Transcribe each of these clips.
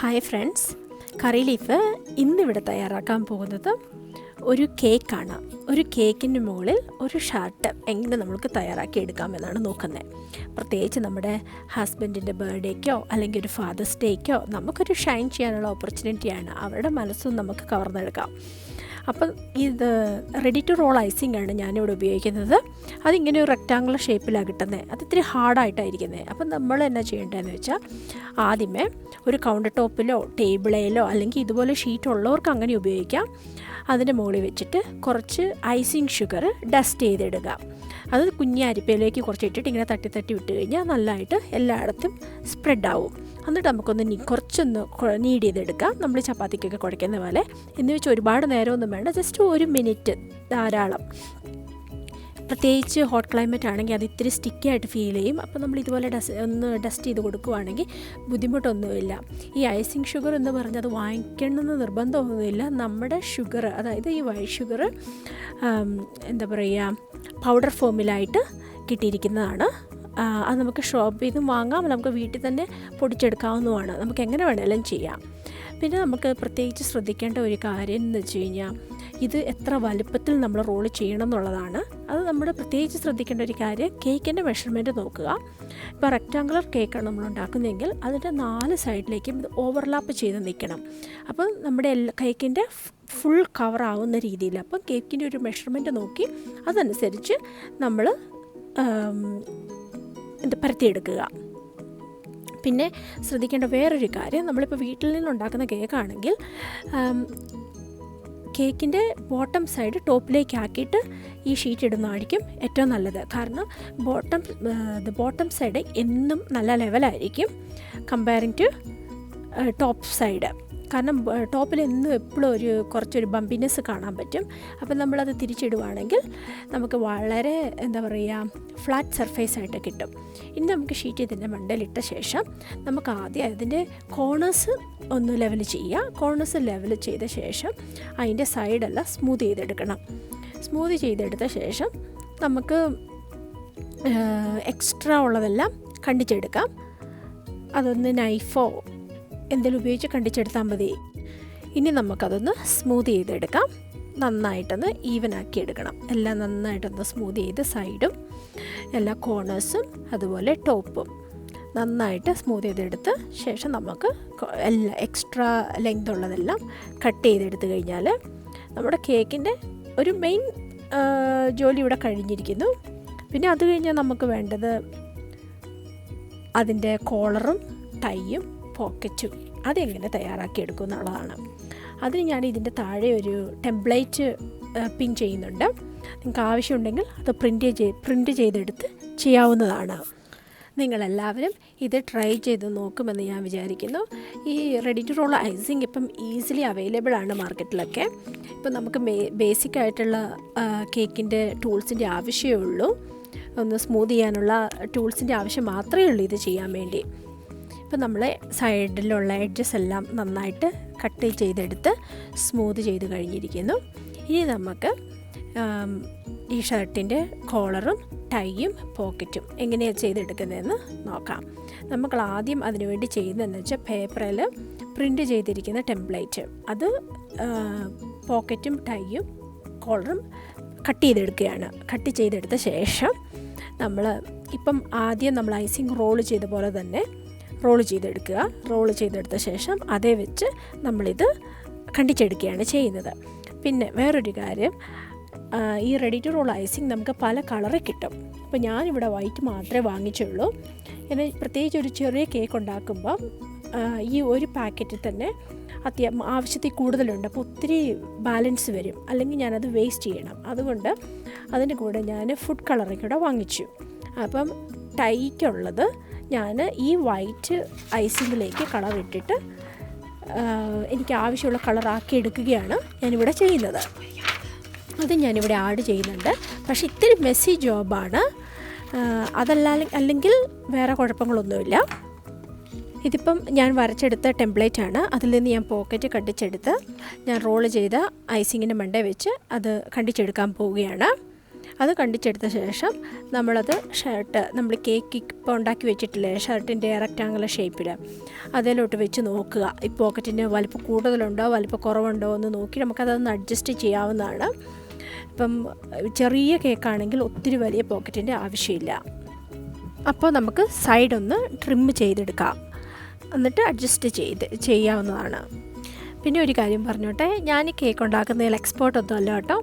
Hi friends, കറി leaf ഇന്നിവിടെ തയ്യാറാക്കാൻ പോകുന്നത് ഒരു കേക്കാണ്. ഒരു കേക്കിൻ്റെ മുകളിൽ ഒരു ഷർട്ട് എങ്ങനെ നമുക്ക് തയ്യാറാക്കി എടുക്കാമെന്നാണ് നോക്കുന്നത്. പ്രത്യേകിച്ച് നമ്മുടെ ഹസ്ബൻഡിൻ്റെ ബർത്ത്ഡേക്കോ അല്ലെങ്കിൽ ഒരു ഫാദേഴ്സ് ഡേക്കോ നമുക്കൊരു ഷൈൻ ചെയ്യാനുള്ള ഓപ്പർച്യൂണിറ്റിയാണ്. അവരുടെ മനസ്സും നമുക്ക് കവർന്നെടുക്കാം. അപ്പം ഇത് റെഡി ടു റോൾ ഐസിംഗ് ആണ് ഞാനിവിടെ ഉപയോഗിക്കുന്നത്. അതിങ്ങനെ ഒരു റെക്റ്റാങ്കുലർ ഷേപ്പിലാണ് കിട്ടുന്നത്. അത് ഇത്തിരി ഹാർഡായിട്ടായിരിക്കുന്നത്. അപ്പം നമ്മൾ എന്നാ ചെയ്യേണ്ടതെന്ന് വെച്ചാൽ, ആദ്യമേ ഒരു കൗണ്ടർ ടോപ്പിലോ ടേബിളിലോ അല്ലെങ്കിൽ ഇതുപോലെ ഷീറ്റ് ഉള്ളവർക്ക് അങ്ങനെ ഉപയോഗിക്കാം. അതിൻ്റെ മുകളിൽ വെച്ചിട്ട് കുറച്ച് ഐസിങ് ഷുഗർ ഡസ്റ്റ് ചെയ്തിടുക. അത് കുഞ്ഞി അരിപ്പയിലേക്ക് കുറച്ച് ഇട്ടിട്ട് ഇങ്ങനെ തട്ടി തട്ടി വിട്ട് കഴിഞ്ഞാൽ നല്ലതായിട്ട് എല്ലായിടത്തും സ്പ്രെഡാവും. എന്നിട്ട് നമുക്കൊന്ന് കുറച്ചൊന്ന് നീഡ് ചെയ്തെടുക്കാം, നമ്മൾ ചപ്പാത്തിക്കൊക്കെ കുഴയ്ക്കുന്ന പോലെ. എന്ന് വെച്ചാൽ ഒരുപാട് നേരമൊന്നും വേണ്ട, ജസ്റ്റ് 1 മിനിറ്റ് ധാരാളം. പ്രത്യേകിച്ച് ഹോട്ട് ക്ലൈമറ്റ് ആണെങ്കിൽ അത് ഇത്തിരി സ്റ്റിക്കി ആയിട്ട് ഫീൽ ചെയ്യും. അപ്പോൾ നമ്മൾ ഇതുപോലെ ഡസ്റ്റ് ചെയ്ത് കൊടുക്കുകയാണെങ്കിൽ ബുദ്ധിമുട്ടൊന്നുമില്ല. ഈ ഐസിങ് ഷുഗർ എന്ന് പറഞ്ഞത് വാങ്ങിക്കണമെന്ന് നിർബന്ധമൊന്നുമില്ല. നമ്മുടെ ഷുഗർ, അതായത് ഈ വൈറ്റ് ഷുഗർ എന്താ പറയുക, പൗഡർ ഫോമിലായിട്ട് കിട്ടിയിരിക്കുന്നതാണ്. അത് നമുക്ക് ഷോപ്പിൽ നിന്നും വാങ്ങാം, നമുക്ക് വീട്ടിൽ തന്നെ പൊടിച്ചെടുക്കാവുന്നതാണ്. നമുക്ക് എങ്ങനെ വേണമെങ്കിലും ചെയ്യാം. പിന്നെ നമുക്ക് പ്രത്യേകിച്ച് ശ്രദ്ധിക്കേണ്ട ഒരു കാര്യം എന്ന് വെച്ച് കഴിഞ്ഞാൽ, ഇത് എത്ര വലുപ്പത്തിൽ നമ്മൾ റോൾ ചെയ്യണം എന്നുള്ളതാണ്. അത് നമ്മൾ പ്രത്യേകിച്ച് ശ്രദ്ധിക്കേണ്ട ഒരു കാര്യം, കേക്കിൻ്റെ മെഷർമെൻറ്റ് നോക്കുക. ഇപ്പോൾ റെക്റ്റാങ്കുലർ കേക്കാണ് നമ്മൾ ഉണ്ടാക്കുന്നതെങ്കിൽ അതിൻ്റെ 4 സൈഡിലേക്കും ഇത് ഓവർലാപ്പ് ചെയ്ത് നിൽക്കണം. അപ്പം നമ്മുടെ കേക്കിൻ്റെ ഫുൾ കവറാവുന്ന രീതിയിൽ. അപ്പം കേക്കിൻ്റെ ഒരു മെഷർമെൻറ്റ് നോക്കി അതനുസരിച്ച് നമ്മൾ പരത്തിയെടുക്കുക. പിന്നെ ശ്രദ്ധിക്കേണ്ട വേറൊരു കാര്യം, നമ്മളിപ്പോൾ വീട്ടിൽ നിന്നുണ്ടാക്കുന്ന കേക്കാണെങ്കിൽ കേക്കിൻ്റെ ബോട്ടം സൈഡ് ടോപ്പിലേക്ക് ആക്കിയിട്ട് ഈ ഷീറ്റ് ഇടുന്നതായിരിക്കും ഏറ്റവും നല്ലത്. കാരണം ബോട്ടം സൈഡ് എന്നും നല്ല ലെവലായിരിക്കും കമ്പയറിങ് ടു ടോപ്പ് സൈഡ്. കാരണം ടോപ്പിൽ എപ്പോഴും കുറച്ചൊരു ബമ്പിനെസ് കാണാൻ പറ്റും. അപ്പം നമ്മളത് തിരിച്ചിടുവാണെങ്കിൽ നമുക്ക് വളരെ എന്താ പറയുക, ഫ്ലാറ്റ് സർഫേസ് ആയിട്ട് കിട്ടും. ഇനി നമുക്ക് ഷീറ്റ് ഇതിൻ്റെ മണ്ടയിലിട്ട ശേഷം നമുക്ക് ആദ്യം അതിൻ്റെ കോർണേഴ്സ് ഒന്ന് ലെവൽ ചെയ്യുക. കോർണേഴ്സ് ലെവൽ ചെയ്ത ശേഷം അതിൻ്റെ സൈഡെല്ലാം സ്മൂത്ത് ചെയ്തെടുക്കണം. സ്മൂത്ത് ചെയ്തെടുത്ത ശേഷം നമുക്ക് എക്സ്ട്രാ ഉള്ളതെല്ലാം കണ്ടിച്ചെടുക്കാം. അതൊന്ന് നൈഫോ എന്തെങ്കിലും ഉപയോഗിച്ച് കണ്ടിച്ചെടുത്താൽ മതി. ഇനി നമുക്കതൊന്ന് സ്മൂത്ത് ചെയ്തെടുക്കാം. നന്നായിട്ടൊന്ന് ഈവനാക്കി എടുക്കണം. എല്ലാം നന്നായിട്ടൊന്ന് സ്മൂത്ത് ചെയ്ത് സൈഡും എല്ലാ കോർണേഴ്സും അതുപോലെ ടോപ്പും നന്നായിട്ട് സ്മൂത്ത് ചെയ്തെടുത്ത് ശേഷം നമുക്ക് എല്ലാ എക്സ്ട്രാ ലെങ്ത് ഉള്ളതെല്ലാം കട്ട് ചെയ്തെടുത്ത് കഴിഞ്ഞാൽ നമ്മുടെ കേക്കിൻ്റെ ഒരു മെയിൻ ജോലി ഇവിടെ കഴിഞ്ഞിരിക്കുന്നു. പിന്നെ അത് കഴിഞ്ഞാൽ നമുക്ക് വേണ്ടത് അതിൻ്റെ കോളറും ടൈയും പോക്കറ്റും അതെങ്ങനെ തയ്യാറാക്കിയെടുക്കും എന്നുള്ളതാണ്. അതിന് ഞാൻ ഇതിൻ്റെ താഴെ ഒരു ടെംപ്ലേറ്റ് പിൻ ചെയ്യുന്നുണ്ട്. നിങ്ങൾക്ക് ആവശ്യമുണ്ടെങ്കിൽ അത് പ്രിൻ്റ് ചെയ്തെടുത്ത് ചെയ്യാവുന്നതാണ്. നിങ്ങളെല്ലാവരും ഇത് ട്രൈ ചെയ്ത് നോക്കുമെന്ന് ഞാൻ വിചാരിക്കുന്നു. ഈ റെഡി ടു റോൾ ഐസിങ് ഇപ്പം ഈസിലി അവൈലബിൾ ആണ് മാർക്കറ്റിലൊക്കെ. ഇപ്പം നമുക്ക് ബേസിക് ആയിട്ടുള്ള കേക്കിൻ്റെ ടൂൾസിൻ്റെ ആവശ്യമേ ഉള്ളൂ. ഒന്ന് സ്മൂത്ത് ചെയ്യാനുള്ള ടൂൾസിൻ്റെ ആവശ്യം മാത്രമേ ഉള്ളൂ ഇത് ചെയ്യാൻ വേണ്ടി. ഇപ്പോൾ നമ്മൾ സൈഡിലുള്ള എഡ്ജസ് എല്ലാം നന്നായിട്ട് കട്ട് ചെയ്തെടുത്ത് സ്മൂത്ത് ചെയ്ത് കഴിഞ്ഞിരിക്കുന്നു. ഇനി നമുക്ക് ഈ ഷർട്ടിൻ്റെ കോളറും ടൈയും പോക്കറ്റും എങ്ങനെയാണ് ചെയ്തെടുക്കുന്നതെന്ന് നോക്കാം. നമ്മൾ ആദ്യം അതിനുവേണ്ടി ചെയ്യുന്നതെന്ന് വെച്ചാൽ, പേപ്പറിൽ പ്രിൻ്റ് ചെയ്തിരിക്കുന്ന ടെംപ്ലേറ്റ് അത് പോക്കറ്റും ടൈയും കോളറും കട്ട് ചെയ്തെടുക്കുകയാണ്. കട്ട് ചെയ്തെടുത്ത ശേഷം നമ്മൾ ആദ്യം നമ്മൾ ഐസിങ് റോൾ ചെയ്ത പോലെ തന്നെ റോൾ ചെയ്തെടുക്കുക. റോൾ ചെയ്തെടുത്ത ശേഷം അതേ വെച്ച് നമ്മളിത് കണ്ടിച്ചെടുക്കുകയാണ് ചെയ്യുന്നത്. പിന്നെ വേറൊരു കാര്യം, ഈ റെഡി ടു റോൾ ഐസിങ് നമുക്ക് പല കളറിൽ കിട്ടും. അപ്പോൾ ഞാനിവിടെ വൈറ്റ് മാത്രമേ വാങ്ങിച്ചുള്ളൂ. പിന്നെ പ്രത്യേകിച്ച് ഒരു ചെറിയ കേക്ക് ഉണ്ടാക്കുമ്പം ഈ ഒരു പാക്കറ്റിൽ തന്നെ ആവശ്യത്തിൽ കൂടുതലുണ്ട്. അപ്പോൾ ഒത്തിരി ബാലൻസ് വരും, അല്ലെങ്കിൽ ഞാനത് വേസ്റ്റ് ചെയ്യണം. അതുകൊണ്ട് അതിൻ്റെ കൂടെ ഞാൻ ഫുഡ് കളറും കൂടെ വാങ്ങിച്ചു. അപ്പം ടൈക്കുള്ളത് ഞാൻ ഈ വൈറ്റ് ഐസിങ്ങിലേക്ക് കളർ ഇട്ടിട്ട് എനിക്ക് ആവശ്യമുള്ള കളറാക്കി എടുക്കുകയാണ് ഞാനിവിടെ ചെയ്യുന്നത്. അത് ഞാനിവിടെ ആഡ് ചെയ്യുന്നുണ്ട്. പക്ഷേ ഇത്തിരി മെസ്സി ജോബാണ്. അല്ലെങ്കിൽ വേറെ കുഴപ്പങ്ങളൊന്നുമില്ല. ഇതിപ്പം ഞാൻ വരച്ചെടുത്ത ടെംപ്ലേറ്റാണ്. അതിൽ നിന്ന് ഞാൻ പോക്കറ്റ് കണ്ടിച്ചെടുത്ത് ഞാൻ റോൾ ചെയ്ത ഐസിങ്ങിൻ്റെ മണ്ടേ വെച്ച് അത് കണ്ടിച്ചെടുക്കാൻ പോവുകയാണ്. അത് കണ്ടിച്ചെടുത്ത ശേഷം നമ്മളത് നമ്മൾ കേക്ക് ഇപ്പോൾ ഉണ്ടാക്കി വെച്ചിട്ടില്ലേ ഷർട്ടിൻ്റെ റെക്റ്റാങ്കുലർ ഷേപ്പിൽ അതിലോട്ട് വെച്ച് നോക്കുക. ഈ പോക്കറ്റിന് വലിപ്പം കൂടുതലുണ്ടോ വലിപ്പം കുറവുണ്ടോ എന്ന് നോക്കി നമുക്കതൊന്ന് അഡ്ജസ്റ്റ് ചെയ്യാവുന്നതാണ്. ഇപ്പം ചെറിയ കേക്കാണെങ്കിൽ ഒത്തിരി വലിയ പോക്കറ്റിൻ്റെ ആവശ്യമില്ല. അപ്പോൾ നമുക്ക് സൈഡൊന്ന് ട്രിം ചെയ്തെടുക്കാം, എന്നിട്ട് അഡ്ജസ്റ്റ് ചെയ്യാവുന്നതാണ്. പിന്നെ ഒരു കാര്യം പറഞ്ഞോട്ടെ, ഞാൻ കേക്ക് ഉണ്ടാക്കുന്നതിൽ എക്സ്പേർട്ടൊന്നും അല്ല കേട്ടോ.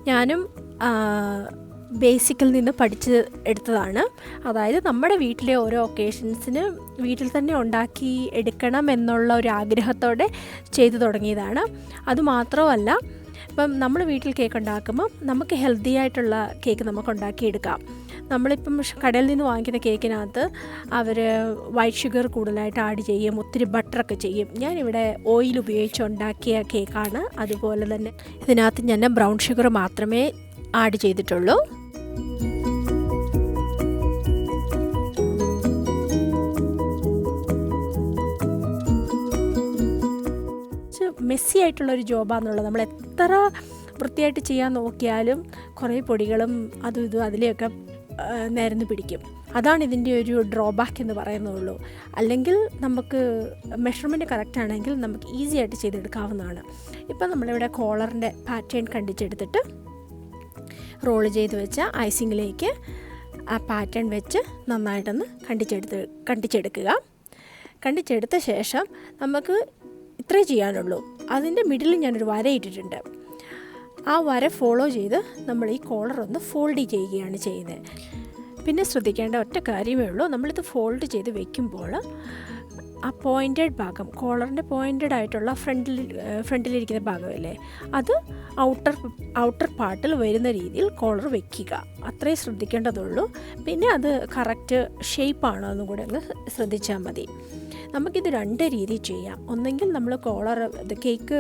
ഞാനും ബേസിക്കിൽ നിന്ന് പഠിച്ച് എടുത്തതാണ്. അതായത് നമ്മുടെ വീട്ടിലെ ഓരോ ഒക്കേഷൻസിന് വീട്ടിൽ തന്നെ ഉണ്ടാക്കി എടുക്കണം എന്നുള്ള ഒരു ആഗ്രഹത്തോടെ ചെയ്തു തുടങ്ങിയതാണ്. അതുമാത്രമല്ല, ഇപ്പം നമ്മൾ വീട്ടിൽ കേക്ക് ഉണ്ടാക്കുമ്പം നമുക്ക് ഹെൽത്തി ആയിട്ടുള്ള കേക്ക് നമുക്ക് ഉണ്ടാക്കിയെടുക്കാം. നമ്മളിപ്പം കടയിൽ നിന്ന് വാങ്ങിക്കുന്ന കേക്കിനകത്ത് അവർ വൈറ്റ് ഷുഗർ കൂടുതലായിട്ട് ആഡ് ചെയ്യും, ഒത്തിരി ബട്ടറൊക്കെ ചെയ്യും. ഞാനിവിടെ ഓയിൽ ഉപയോഗിച്ച് ഉണ്ടാക്കിയ കേക്കാണ്. അതുപോലെ തന്നെ ഇതിനകത്ത് ഞാൻ ബ്രൗൺ ഷുഗർ മാത്രമേ ആഡ് ചെയ്തിട്ടുള്ളൂ. മെസ്സി ആയിട്ടുള്ളൊരു ജോബാണെന്നുള്ളത്. നമ്മൾ എത്ര വൃത്തിയായിട്ട് ചെയ്യാൻ നോക്കിയാലും കുറേ പൊടികളും അതും ഇതും അതിലെയൊക്കെ നിരന്ന് പിടിക്കും. അതാണ് ഇതിൻ്റെ ഒരു ഡ്രോബാക്ക് എന്ന് പറയുന്നുള്ളൂ. അല്ലെങ്കിൽ നമുക്ക് മെഷർമെൻറ്റ് കറക്റ്റ് ആണെങ്കിൽ നമുക്ക് ഈസി ആയിട്ട് ചെയ്തെടുക്കാവുന്നതാണ്. ഇപ്പം നമ്മളിവിടെ കോളറിൻ്റെ പാറ്റേൺ കണ്ടിച്ചെടുത്തിട്ട് റോള് ചെയ്ത് വെച്ച ഐസിങ്ങിലേക്ക് ആ പാറ്റേൺ വെച്ച് നന്നായിട്ടൊന്ന് കണ്ടിച്ചെടുക്കുക. കണ്ടിച്ചെടുത്ത ശേഷം നമുക്ക് ഇത്രേ ചെയ്യാനുള്ളൂ. അതിൻ്റെ മിഡിൽ ഞാനൊരു വര ഇട്ടിട്ടുണ്ട്. ആ വര ഫോളോ ചെയ്ത് നമ്മൾ ഈ കോളർ ഒന്ന് ഫോൾഡ് ചെയ്യുകയാണ് ചെയ്യുന്നത്. പിന്നെ ശ്രദ്ധിക്കേണ്ട ഒറ്റ കാര്യമേ ഉള്ളൂ, നമ്മളിത് ചെയ്ത് വെക്കുമ്പോൾ ആ പോയിൻറ്റഡ് ഭാഗം, കോളറിൻ്റെ പോയിൻറ്റഡ് ആയിട്ടുള്ള ഫ്രണ്ടിലിരിക്കുന്ന ഭാഗമല്ലേ, അത് ഔട്ടർ പാർട്ടിൽ വരുന്ന രീതിയിൽ കോളർ വെക്കുക. അത്രേ ശ്രദ്ധിക്കേണ്ടതുള്ളൂ. പിന്നെ അത് കറക്റ്റ് ഷേപ്പാണോ എന്നും കൂടെ ഒന്ന് ശ്രദ്ധിച്ചാൽ മതി. നമുക്കിത് രണ്ട് രീതി ചെയ്യാം. ഒന്നെങ്കിൽ നമ്മൾ കേക്ക്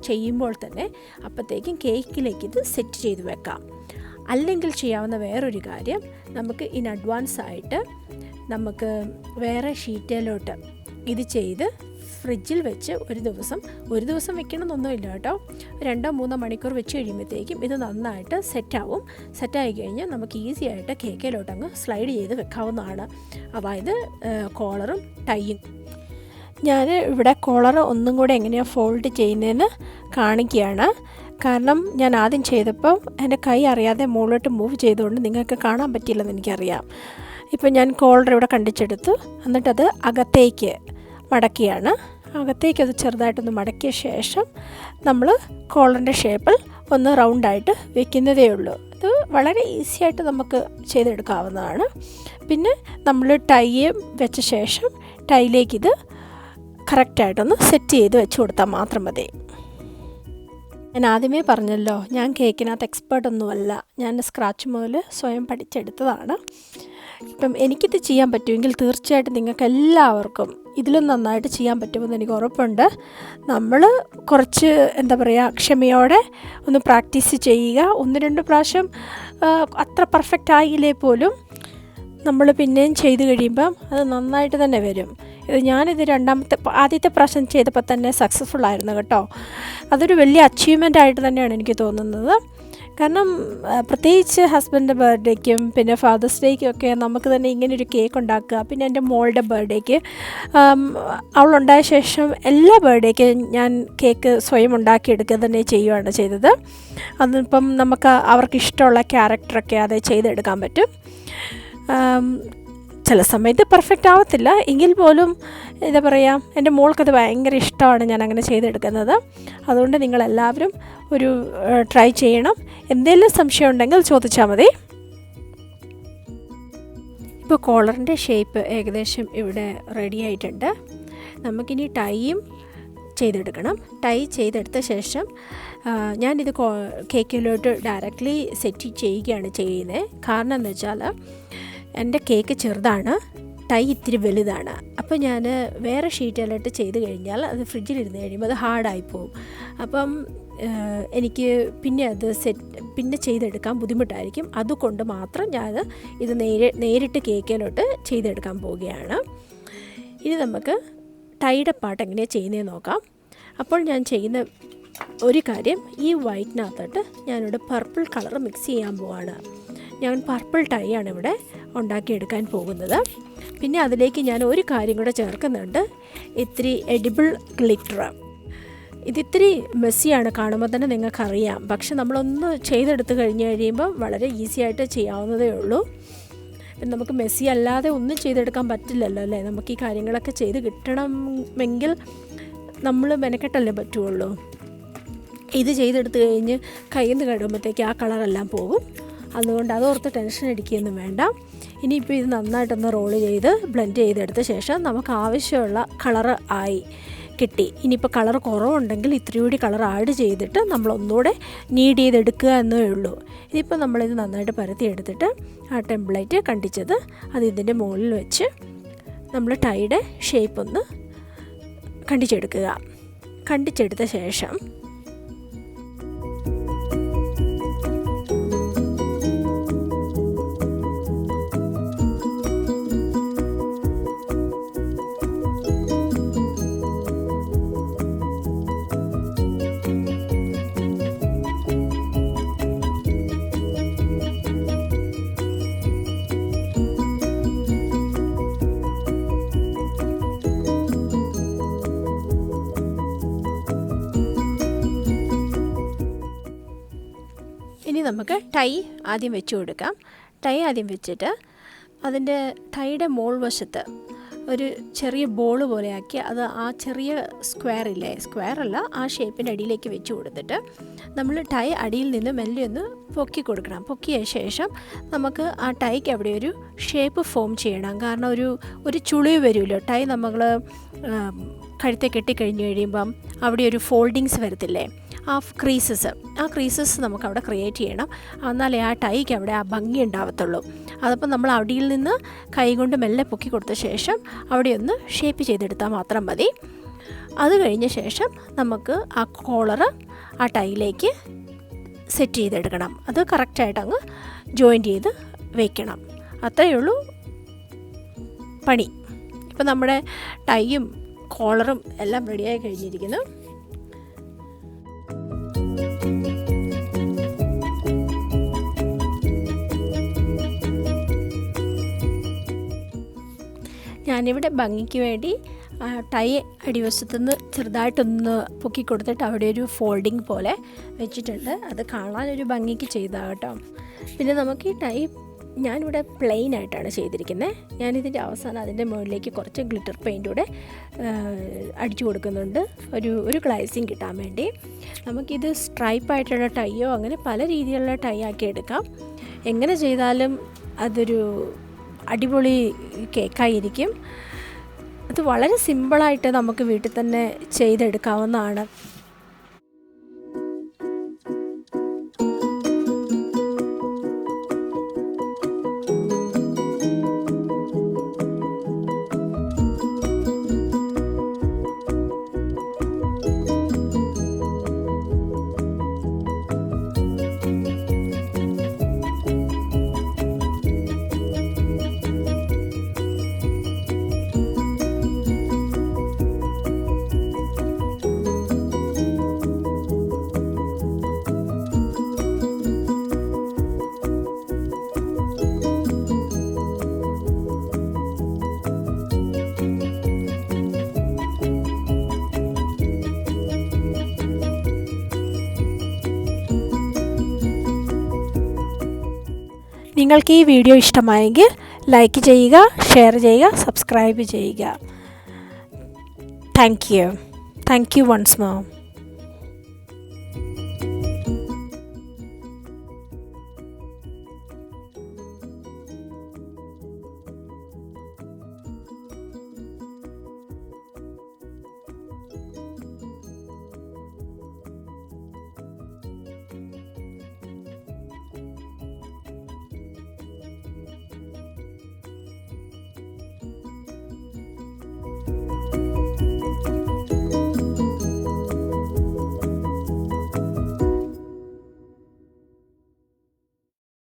ചെയ്യുമ്പോൾ തന്നെ അപ്പോഴത്തേക്കും കേക്കിലേക്ക് ഇത് സെറ്റ് ചെയ്ത് വെക്കാം. അല്ലെങ്കിൽ ചെയ്യാവുന്ന വേറൊരു കാര്യം, നമുക്ക് ഇൻ അഡ്വാൻസ് ആയിട്ട് നമുക്ക് വേറെ ഷീറ്റിലോട്ട് ഇത് ചെയ്ത് ഫ്രിഡ്ജിൽ വെച്ച് ഒരു ദിവസം വെക്കണമെന്നൊന്നുമില്ല കേട്ടോ. 2-3 മണിക്കൂർ വെച്ച് കഴിയുമ്പോഴത്തേക്കും ഇത് നന്നായിട്ട് സെറ്റായി കഴിഞ്ഞാൽ നമുക്ക് ഈസി ആയിട്ട് കേക്കിലോട്ട് അങ്ങ് സ്ലൈഡ് ചെയ്ത് വെക്കാവുന്നതാണ്. അതായത് കോളറും ടൈയും. ഞാൻ ഇവിടെ കോളർ ഒന്നും കൂടെ എങ്ങനെയാണ് ഫോൾഡ് ചെയ്യുന്നതെന്ന് കാണിക്കുകയാണ്. കാരണം ഞാൻ ആദ്യം ചെയ്തപ്പോൾ എൻ്റെ കൈ അറിയാതെ മുകളിലോട്ട് മൂവ് ചെയ്തുകൊണ്ട് നിങ്ങൾക്ക് കാണാൻ പറ്റിയില്ലെന്ന് എനിക്കറിയാം. ഇപ്പം ഞാൻ കോളർ ഇവിടെ കണ്ടിച്ചെടുത്തു, എന്നിട്ടത് അകത്തേക്ക് മടക്കിയാണ്. അകത്തേക്കത് ചെറുതായിട്ടൊന്ന് മടക്കിയ ശേഷം നമ്മൾ കോളറിൻ്റെ ഷേപ്പിൽ ഒന്ന് റൗണ്ടായിട്ട് വെക്കുന്നതേ ഉള്ളൂ. ഇത് വളരെ ഈസി ആയിട്ട് നമുക്ക് ചെയ്തെടുക്കാവുന്നതാണ്. പിന്നെ നമ്മൾ ടൈ വെച്ച ശേഷം ടൈയിലേക്കിത് കറക്റ്റായിട്ടൊന്ന് സെറ്റ് ചെയ്ത് വെച്ച് കൊടുത്താൽ മാത്രം മതി. ഞാൻ ആദ്യമേ പറഞ്ഞല്ലോ, ഞാൻ കേക്കിനകത്ത് എക്സ്പേർട്ടൊന്നുമല്ല. ഞാൻ സ്ക്രാച്ച് മുതൽ സ്വയം പഠിച്ചെടുത്തതാണ്. ഇപ്പം എനിക്കിത് ചെയ്യാൻ പറ്റുമെങ്കിൽ തീർച്ചയായിട്ടും നിങ്ങൾക്ക് എല്ലാവർക്കും ഇതിലും നന്നായിട്ട് ചെയ്യാൻ പറ്റുമെന്ന് എനിക്ക് ഉറപ്പുണ്ട്. നമ്മൾ കുറച്ച് ക്ഷമയോടെ ഒന്ന് പ്രാക്ടീസ് ചെയ്യുക. 1-2 പ്രാവശ്യം അത്ര പെർഫെക്റ്റ് ആയില്ലേ പോലും നമ്മൾ പിന്നെയും ചെയ്ത് കഴിയുമ്പം അത് നന്നായിട്ട് തന്നെ വരും. ഞാനിത് ആദ്യത്തെ പ്രാവശ്യം ചെയ്തപ്പോൾ തന്നെ സക്സസ്ഫുൾ ആയിരുന്നു കേട്ടോ. അതൊരു വലിയ അച്ചീവ്മെൻ്റ് ആയിട്ട് തന്നെയാണ് എനിക്ക് തോന്നുന്നത്. കാരണം പ്രത്യേകിച്ച് ഹസ്ബൻഡിൻ്റെ ബർത്ത്ഡേക്കും പിന്നെ ഫാദേഴ്സ് ഡേക്കും ഒക്കെ നമുക്ക് തന്നെ ഇങ്ങനൊരു കേക്ക് ഉണ്ടാക്കുക. പിന്നെ എൻ്റെ മോളുടെ ബർത്ത്ഡേക്ക് അവളുണ്ടായ ശേഷം എല്ലാ ബർത്ത്ഡേക്കും ഞാൻ കേക്ക് സ്വയം ഉണ്ടാക്കിയെടുക്കുക തന്നെ ചെയ്യുകയാണ് ചെയ്തത്. അതിപ്പം നമുക്ക് അവർക്ക് ഇഷ്ടമുള്ള ക്യാരക്ടറൊക്കെ അത് ചെയ്തെടുക്കാൻ പറ്റും. ചില സമയത്ത് പെർഫെക്റ്റ് ആവത്തില്ല, എങ്കിൽ പോലും എൻ്റെ മോൾക്കത് ഭയങ്കര ഇഷ്ടമാണ് ഞാൻ അങ്ങനെ ചെയ്തെടുക്കുന്നത്. അതുകൊണ്ട് നിങ്ങളെല്ലാവരും ഒരു ട്രൈ ചെയ്യണം. എന്തെങ്കിലും സംശയം ഉണ്ടെങ്കിൽ ചോദിച്ചാൽ മതി. ഇപ്പോൾ കോളറിൻ്റെ ഷേപ്പ് ഏകദേശം ഇവിടെ റെഡി ആയിട്ടുണ്ട്. നമുക്കിനി ടൈയും ചെയ്തെടുക്കണം. ടൈ ചെയ്തെടുത്ത ശേഷം ഞാനിത് കേക്കിലോട്ട് ഡയറക്റ്റ്ലി സെറ്റ് ചെയ്യുകയാണ് ചെയ്യുന്നത്. കാരണം എന്ന് വെച്ചാൽ എൻ്റെ കേക്ക് ചെറുതാണ്, ടൈ ഇത്തിരി വലുതാണ്. അപ്പോൾ ഞാൻ വേറെ ഷീറ്റിലോട്ട് ചെയ്ത് കഴിഞ്ഞാൽ അത് ഫ്രിഡ്ജിലിരുന്ന് കഴിയുമ്പോൾ അത് ഹാർഡായി പോകും. അപ്പം എനിക്ക് പിന്നെ ചെയ്തെടുക്കാൻ ബുദ്ധിമുട്ടായിരിക്കും. അതുകൊണ്ട് മാത്രം ഞാൻ ഇത് നേരിട്ട് കേക്കിലോട്ട് ചെയ്തെടുക്കാൻ പോവുകയാണ്. ഇനി നമുക്ക് ടൈയുടെ പാർട്ട് എങ്ങനെയാണ് ചെയ്യുന്നതെന്ന് നോക്കാം. അപ്പോൾ ഞാൻ ചെയ്യുന്ന ഒരു കാര്യം, ഈ വൈറ്റിനകത്തോട്ട് ഞാനിവിടെ പർപ്പിൾ കളർ മിക്സ് ചെയ്യാൻ പോവാണ്. ഞാൻ പർപ്പിൾ ടൈ ആണ് ഇവിടെ ഉണ്ടാക്കിയെടുക്കാൻ പോകുന്നത്. പിന്നെ അതിലേക്ക് ഞാൻ ഒരു കാര്യം കൂടെ ചേർക്കുന്നുണ്ട്, ഇത്തിരി എഡിബിൾ ഗ്ലിറ്റർ. ഇതിത്തിരി മെസ്സിയാണ്, കാണുമ്പോൾ തന്നെ നിങ്ങൾക്കറിയാം. പക്ഷെ നമ്മളൊന്ന് ചെയ്തെടുത്ത് കഴിഞ്ഞ് കഴിയുമ്പോൾ വളരെ ഈസി ആയിട്ട് ചെയ്യാവുന്നതേ ഉള്ളൂ. നമുക്ക് മെസ്സി അല്ലാതെ ഒന്നും ചെയ്തെടുക്കാൻ പറ്റില്ലല്ലോ അല്ലേ. നമുക്ക് ഈ കാര്യങ്ങളൊക്കെ ചെയ്ത് കിട്ടണമെങ്കിൽ നമ്മൾ മെനക്കെട്ടല്ലേ പറ്റുള്ളൂ. ഇത് ചെയ്തെടുത്ത് കഴിഞ്ഞ് കയ്യിൽ നിന്ന് കഴിയുമ്പോഴത്തേക്ക് ആ കളറെല്ലാം പോകും. അതുകൊണ്ട് അതോർത്ത് ടെൻഷൻ അടിക്കുകയൊന്നും വേണ്ട. ഇനിയിപ്പോൾ ഇത് നന്നായിട്ടൊന്ന് റോൾ ചെയ്ത് ബ്ലെൻഡ് ചെയ്തെടുത്ത ശേഷം നമുക്ക് ആവശ്യമുള്ള കളറ് ആയി കിട്ടി. ഇനിയിപ്പോൾ കളർ കുറവുണ്ടെങ്കിൽ ഇത്തിരി കൂടി കളർ ആഡ് ചെയ്തിട്ട് നമ്മളൊന്നുകൂടെ നീഡ് ചെയ്തെടുക്കുക എന്നേ ഉള്ളൂ. ഇതിപ്പോൾ നമ്മളിത് നന്നായിട്ട് പരത്തി എടുത്തിട്ട് ആ ടെംപ്ലേറ്റ് കണ്ടിച്ചത് അത് ഇതിൻ്റെ മുകളിൽ വെച്ച് നമ്മൾ ടൈയുടെ ഷേപ്പ് ഒന്ന് കണ്ടിച്ചെടുക്കുക. കണ്ടിച്ചെടുത്ത ശേഷം ഇനി നമുക്ക് ടൈ ആദ്യം വെച്ച് കൊടുക്കാം. ടൈ ആദ്യം വെച്ചിട്ട് അതിൻ്റെ ടൈയുടെ മോൾ വശത്ത് ഒരു ചെറിയ ബോൾ പോലെ ആക്കി അത് ആ ചെറിയ സ്ക്വയറല്ല ആ ഷേപ്പിൻ്റെ അടിയിലേക്ക് വെച്ച് കൊടുത്തിട്ട് നമ്മൾ ടൈ അടിയിൽ നിന്ന് മെല്ലെ ഒന്ന് പൊക്കി കൊടുക്കണം. പൊക്കിയ ശേഷം നമുക്ക് ആ ടൈക്ക് അവിടെ ഒരു ഷേപ്പ് ഫോം ചെയ്യണം. കാരണം ഒരു ചുളിവ് വരുമല്ലോ. ടൈ നമ്മൾ കഴുത്തെ കെട്ടിക്കഴിഞ്ഞ് കഴിയുമ്പം അവിടെ ഒരു ഫോൾഡിങ്സ് വരത്തില്ലേ, ആ ക്രീസസ് നമുക്ക് അവിടെ ക്രിയേറ്റ് ചെയ്യണം. എന്നാലേ ആ ടൈക്ക് അവിടെ ആ ഭംഗി ഉണ്ടാവത്തുള്ളൂ. അതപ്പോൾ നമ്മൾ അടിയിൽ നിന്ന് കൈ കൊണ്ട് മെല്ലെ പൊക്കി കൊടുത്ത ശേഷം അവിടെ ഒന്ന് ഷേപ്പ് ചെയ്തെടുത്താൽ മാത്രം മതി. അത് കഴിഞ്ഞ ശേഷം നമുക്ക് ആ കോളറ് ആ ടൈയിലേക്ക് സെറ്റ് ചെയ്തെടുക്കണം. അത് കറക്റ്റായിട്ട് അങ്ങ് ജോയിൻ്റ് ചെയ്ത് വയ്ക്കണം. അത്രയേ ഉള്ളൂ പണി. ഇപ്പം നമ്മുടെ ടൈയും കോളറും എല്ലാം റെഡിയായി കഴിഞ്ഞിരിക്കുന്നു. ഞാനിവിടെ ഭംഗിക്ക് വേണ്ടി ടൈ അടിവശത്തുനിന്ന് ചെറുതായിട്ടൊന്ന് പൊക്കി കൊടുത്തിട്ട് അവിടെ ഒരു ഫോൾഡിങ് പോലെ വെച്ചിട്ടുണ്ട്. അത് കാണാനൊരു ഭംഗിക്ക് ചെയ്തതാണ് കേട്ടോ. പിന്നെ നമുക്ക് ഈ ടൈ ഞാനിവിടെ പ്ലെയിൻ ആയിട്ടാണ് ചെയ്തിരിക്കുന്നത്. ഞാനിതിൻ്റെ അവസാനം അതിൻ്റെ മുകളിലേക്ക് കുറച്ച് ഗ്ലിറ്റർ പെയിൻ്റ് കൂടെ അടിച്ചു കൊടുക്കുന്നുണ്ട്, ഒരു ഗ്ലൈസിങ് കിട്ടാൻ വേണ്ടി. നമുക്കിത് സ്ട്രൈപ്പായിട്ടുള്ള ടൈയോ അങ്ങനെ പല രീതിയിലുള്ള ടൈ ആക്കി എടുക്കാം. എങ്ങനെ ചെയ്താലും അതൊരു അടിപൊളി കേക്കായിരിക്കും. അത് വളരെ സിമ്പിളായിട്ട് നമുക്ക് വീട്ടിൽ തന്നെ ചെയ്തെടുക്കാവുന്നതാണ്. നിങ്ങൾക്ക് ഈ വീഡിയോ ഇഷ്ടമായെങ്കിൽ ലൈക്ക് ചെയ്യുക, ഷെയർ ചെയ്യുക, സബ്സ്ക്രൈബ് ചെയ്യുക. Thank you once more.